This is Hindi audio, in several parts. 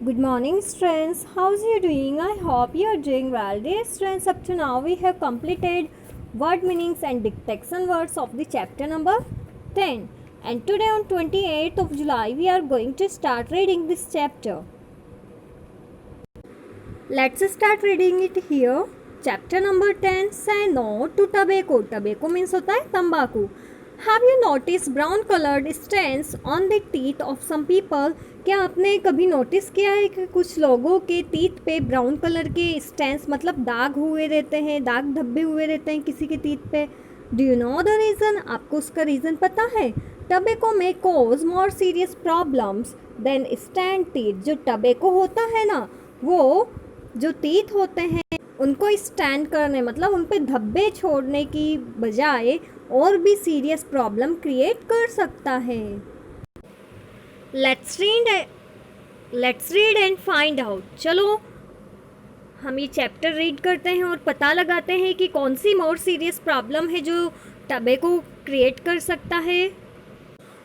Good morning, students. How's you doing? I hope you are doing well. Dear students, up to now we have completed word meanings and dictation words of the chapter number 10. And today on 28th of July, we are going to start reading this chapter. Let's start reading it here. Chapter number 10, Say No to Tobacco. Tobacco means होता है तंबाकू. Have you noticed brown colored stains on the teeth of some people? क्या आपने कभी नोटिस किया है कि कुछ लोगों के टीथ पे ब्राउन कलर के स्टेन्स मतलब दाग हुए रहते हैं, दाग धब्बे हुए रहते हैं किसी के टीथ पे. Do you know the reason? आपको उसका रीज़न पता है? टबेको में cause more serious problems than stained teeth. जो टबेको होता है ना, वो जो टीथ होते हैं उनको स्टैंड करने मतलब उन पे धब्बे छोड़ने की बजाय और भी सीरियस प्रॉब्लम क्रिएट कर सकता है. Let's read and find out. चलो हम ये चैप्टर रीड करते हैं और पता लगाते हैं कि कौन सी मोर सीरियस प्रॉब्लम है जो टबेको क्रिएट कर सकता है.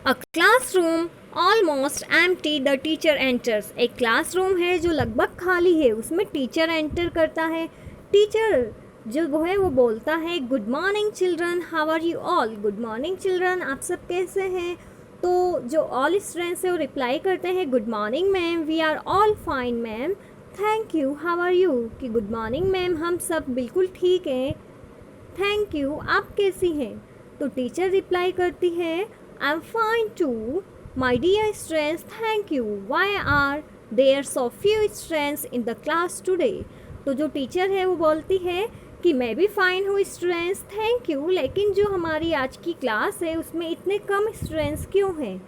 A classroom almost empty the teacher enters. एक क्लासरूम है जो लगभग खाली है, उसमें टीचर एंटर करता है. टीचर जो वो है वो बोलता है good morning children, how are you all. Good morning children, आप सब कैसे हैं. तो जो ऑल स्टूडेंट्स है वो रिप्लाई करते हैं good morning ma'am, we are all fine ma'am, thank you, how are you. कि गुड मॉर्निंग मैम, हम सब बिल्कुल ठीक हैं, थैंक यू, आप कैसी हैं. तो टीचर रिप्लाई करती है I am fine too my dear students, thank you, why are there so few students in the class today. तो जो टीचर है वो बोलती है कि मैं भी फ़ाइन हूँ स्टूडेंट्स, थैंक यू, लेकिन जो हमारी आज की क्लास है उसमें इतने कम स्टूडेंट्स क्यों हैं.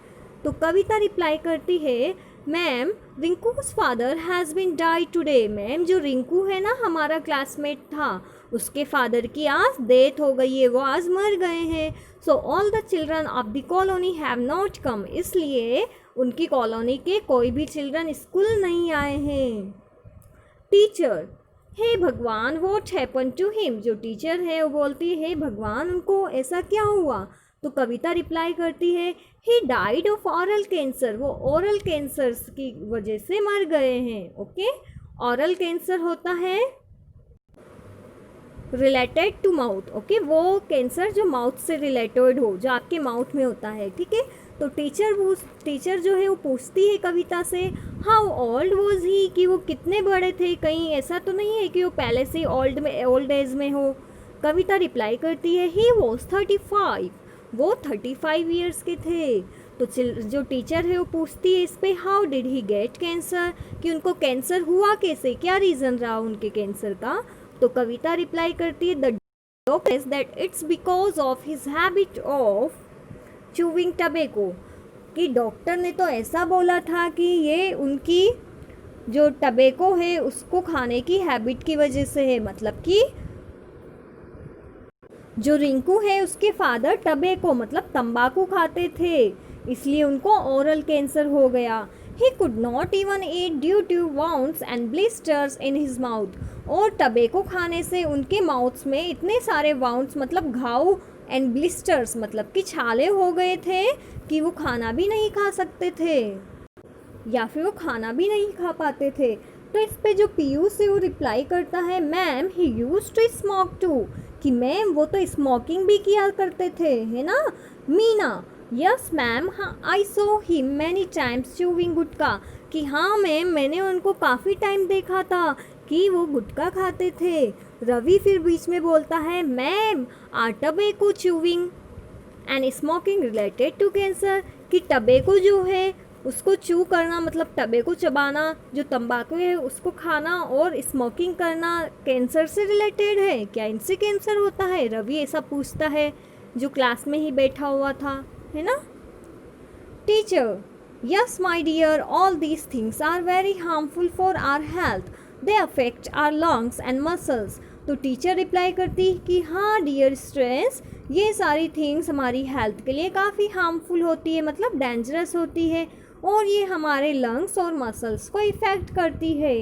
तो कविता रिप्लाई करती है ma'am Rinku's father has been die today. Ma'am जो रिंकू है ना हमारा क्लासमेट था, उसके फादर की आज डेथ हो गई है, वो आज मर गए हैं. So all the children of the colony have not come. इसलिए उनकी कॉलोनी के कोई भी चिल्ड्रन स्कूल नहीं आए हैं. टीचर हे भगवान वॉट हैपन टू हिम. जो टीचर है वो बोलती है हे भगवान उनको ऐसा क्या हुआ. तो कविता रिप्लाई करती है he died of oral cancer. वो ओरल कैंसर की वजह से मर गए हैं. ओके, ऑरल कैंसर होता है रिलेटेड टू माउथ. ओके, वो कैंसर जो माउथ से रिलेटेड हो, जो आपके माउथ में होता है. ठीक है, तो टीचर जो है वो पूछती है कविता से हाउ ओल्ड वॉज ही, कि वो कितने बड़े थे, कहीं ऐसा तो नहीं है कि वो पहले से ओल्ड एज में हो. कविता रिप्लाई करती है ही वॉज 35. वो 35 ईयर्स के थे. तो जो टीचर है वो पूछती है इस पर how did he gate cancer, कि उनको कैंसर हुआ कैसे, क्या रीज़न रहा उनके कैंसर का. तो कविता रिप्लाई करती है the doctor says that it's because of his habit of chewing tobacco. कि डॉक्टर ने तो ऐसा बोला था कि ये उनकी जो टबेको है उसको खाने की हैबिट की वजह से है. मतलब कि जो रिंकू है उसके फादर टबेको मतलब तंबाकू खाते थे, इसलिए उनको ओरल कैंसर हो गया. He could not even eat due to wounds and blisters in his mouth. और टबेको खाने से उनके माउथ्स में इतने सारे वाउंड्स मतलब घाव एंड ब्लिस्टर्स मतलब कि छाले हो गए थे कि वो खाना भी नहीं खा सकते थे या फिर वो खाना भी नहीं खा पाते थे. तो इस पे जो पीयूष है वो रिप्लाई करता है ma'am he used to smoke too. कि मैम वो तो स्मोकिंग भी किया करते थे, है ना. मीना यस मैम, हाँ आई सो हिम मैनी टाइम्स चूविंग गुटका. कि हाँ मैम मैंने उनको काफ़ी टाइम देखा था कि वो गुटखा खाते थे. रवि फिर बीच में बोलता है ma'am are tobacco chewing and smoking related to cancer. कि टबेको जो है उसको चू करना मतलब टबेको चबाना, जो तंबाकू है उसको खाना और स्मोकिंग करना कैंसर से रिलेटेड है. क्या इनसे कैंसर होता है? रवि ऐसा पूछता है जो क्लास में ही बैठा हुआ था, है ना. Teacher yes my dear all these things are very harmful for our health, they affect our lungs and muscles. तो टीचर रिप्लाई करती कि हाँ डियर स्टूडेंट्स, ये सारी थिंग्स हमारी हेल्थ के लिए काफ़ी हार्मफुल होती है मतलब डेंजरस होती है और ये हमारे लंग्स और मसल्स को इफ़ेक्ट करती है.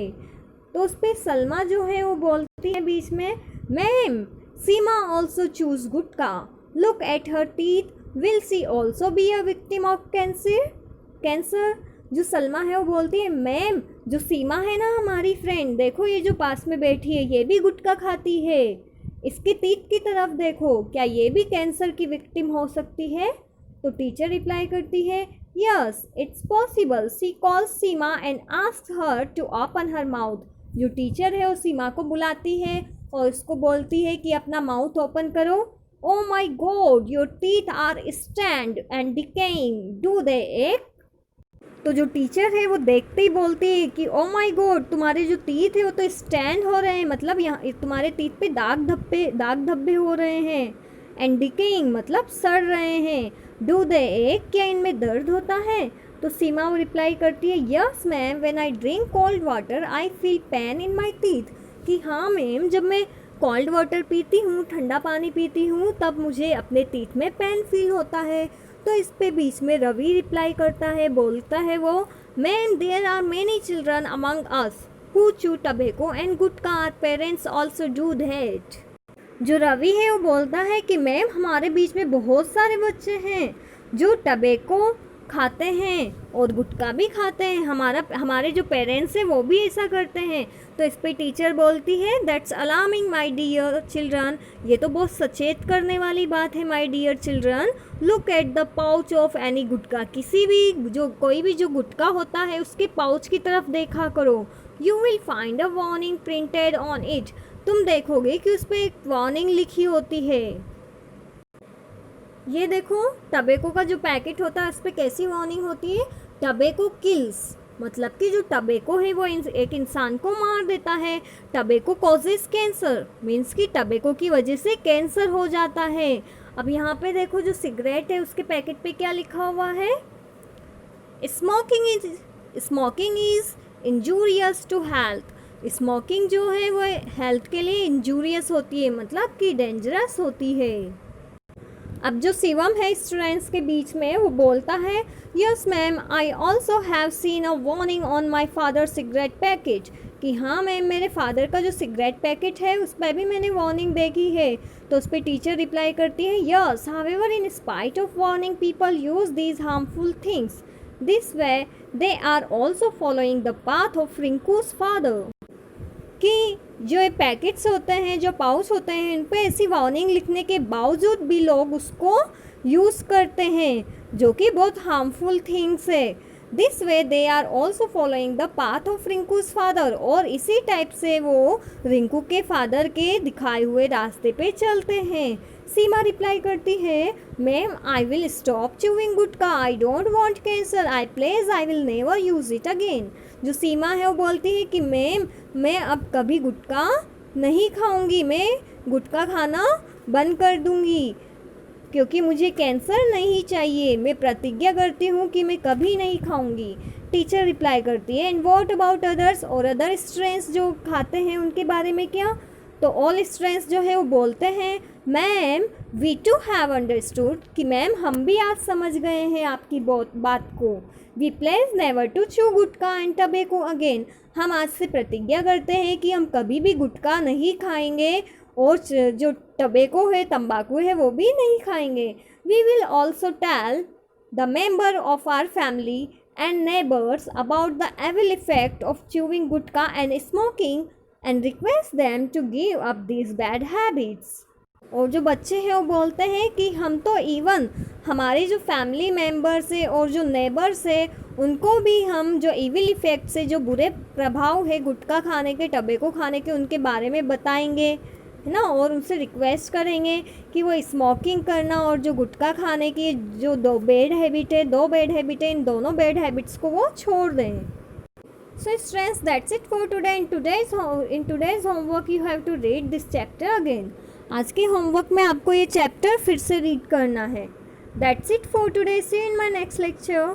तो उस पर सलमा जो है वो बोलती है बीच में ma'am Seema also choose gutka, look at her teeth, will see also be a victim of cancer. जो सलमा है वो बोलती है मैम जो सीमा है ना हमारी फ्रेंड, देखो ये जो पास में बैठी है ये भी गुटखा खाती है, इसके टीथ की तरफ देखो, क्या ये भी कैंसर की विक्टिम हो सकती है? तो टीचर रिप्लाई करती है yes it's possible. She calls Seema and asks her to open her mouth. जो टीचर है वो सीमा को बुलाती है और उसको बोलती है कि अपना माउथ ओपन करो। Oh my God your teeth are stand and decaying, do they ache. तो जो टीचर है वो देखते ही बोलती है कि ओ माई गॉड तुम्हारे जो टीथ है वो तो स्टैंड हो रहे हैं, मतलब यहाँ तुम्हारे टीथ पे दाग धब्बे हो रहे हैं, एंड डिकेइंग मतलब सड़ रहे हैं, डू दे एक क्या इनमें दर्द होता है? तो सीमा वो रिप्लाई करती है yes ma'am when I drink cold water I feel pain in my teeth, कि हाँ मैम जब मैं कोल्ड वाटर पीती हूँ, ठंडा पानी पीती हूँ, तब मुझे अपने टीथ में पेन फील होता है। तो इस पे बीच में रवि रिप्लाई करता है, बोलता है वो ma'am there are many children among us who chew tobacco and gutkha, our parents also do that. जो रवि है वो बोलता है कि मैम हमारे बीच में बहुत सारे बच्चे हैं जो टबैको खाते हैं और गुटखा भी खाते हैं, हमारे जो पेरेंट्स हैं वो भी ऐसा करते हैं। तो इस पे टीचर बोलती है that's alarming my dear children, ये तो बहुत सचेत करने वाली बात है my dear children. Look at the pouch of any gutkha, कोई भी जो गुटखा होता है उसके पाउच की तरफ देखा करो। You will find a warning printed on it, तुम देखोगे कि उस पर एक वार्निंग लिखी होती है। ये देखो टबैको का जो पैकेट होता है उस पर कैसी वार्निंग होती है, टबैको किल्स, मतलब कि जो टबैको है वो एक इंसान को मार देता है। टबैको कॉजेस कैंसर, मीन्स कि टबैको की वजह से कैंसर हो जाता है। अब यहाँ पे देखो जो सिगरेट है उसके पैकेट पे क्या लिखा हुआ है, smoking is injurious to health. Smoking जो है वो हेल्थ के लिए इंजूरियस होती है, मतलब कि डेंजरस होती है। अब जो शिवम है स्टूडेंट्स के बीच में वो बोलता है yes ma'am I also have seen a warning on my father cigarette packet, कि हाँ मैम मेरे फादर का जो सिगरेट पैकेट है उस पर भी मैंने वार्निंग देखी है। तो उस पर टीचर रिप्लाई करती है yes however in spite of warning people use these harmful things, this way they are also following the path of Rinku's father, कि जो पैकेट्स होते हैं, जो पाउच होते हैं, इन पे ऐसी वार्निंग लिखने के बावजूद भी लोग उसको यूज़ करते हैं जो कि बहुत हार्मफुल थिंग्स है। This way they are also following the path of Rinku's father, और इसी टाइप से वो रिंकू के फादर के दिखाए हुए रास्ते पे चलते हैं। सीमा रिप्लाई करती है ma'am I will stop chewing gutkha, I don't want cancer, I pledge I will never use it again. जो सीमा है वो बोलती है कि मैम मैं अब कभी गुटखा नहीं खाऊंगी, मैं गुटखा खाना बंद कर दूंगी क्योंकि मुझे कैंसर नहीं चाहिए, मैं प्रतिज्ञा करती हूँ कि मैं कभी नहीं खाऊंगी। टीचर रिप्लाई करती है एंड व्हाट अबाउट अदर्स, और अदर स्टूडेंट्स जो खाते हैं उनके बारे में क्या? तो ऑल स्टूडेंट्स जो है वो बोलते हैं ma'am we too have understood, कि मैम हम भी आज समझ गए हैं आपकी बात को। वी प्लेज नेवर टू चू गुटखा एंड टबैको अगेन, हम आज से प्रतिज्ञा करते हैं कि हम कभी भी गुटखा नहीं खाएंगे और जो टबैको है, तंबाकू है, वो भी नहीं खाएंगे। We will also tell the member of our family and neighbours about the evil effect of chewing gutkha and smoking and request them to give up these bad habits. और जो बच्चे हैं वो बोलते हैं कि हम तो इवन हमारे जो फैमिली मेम्बर्स है और जो नेबर्स है उनको भी हम जो इविल इफ़ेक्ट से, जो बुरे प्रभाव है गुटखा खाने के, टबैको खाने के, उनके बारे में बताएंगे, है ना, और उनसे रिक्वेस्ट करेंगे कि वो स्मोकिंग करना और जो गुटखा खाने की जो दो बैड हैबिट है इन दोनों बैड हैबिट्स को वो छोड़ दें। So students, that's it for today. In today's homework you have to read this chapter again. आज के होमवर्क में आपको ये चैप्टर फिर से रीड करना है। That's it for today. See you in my next lecture.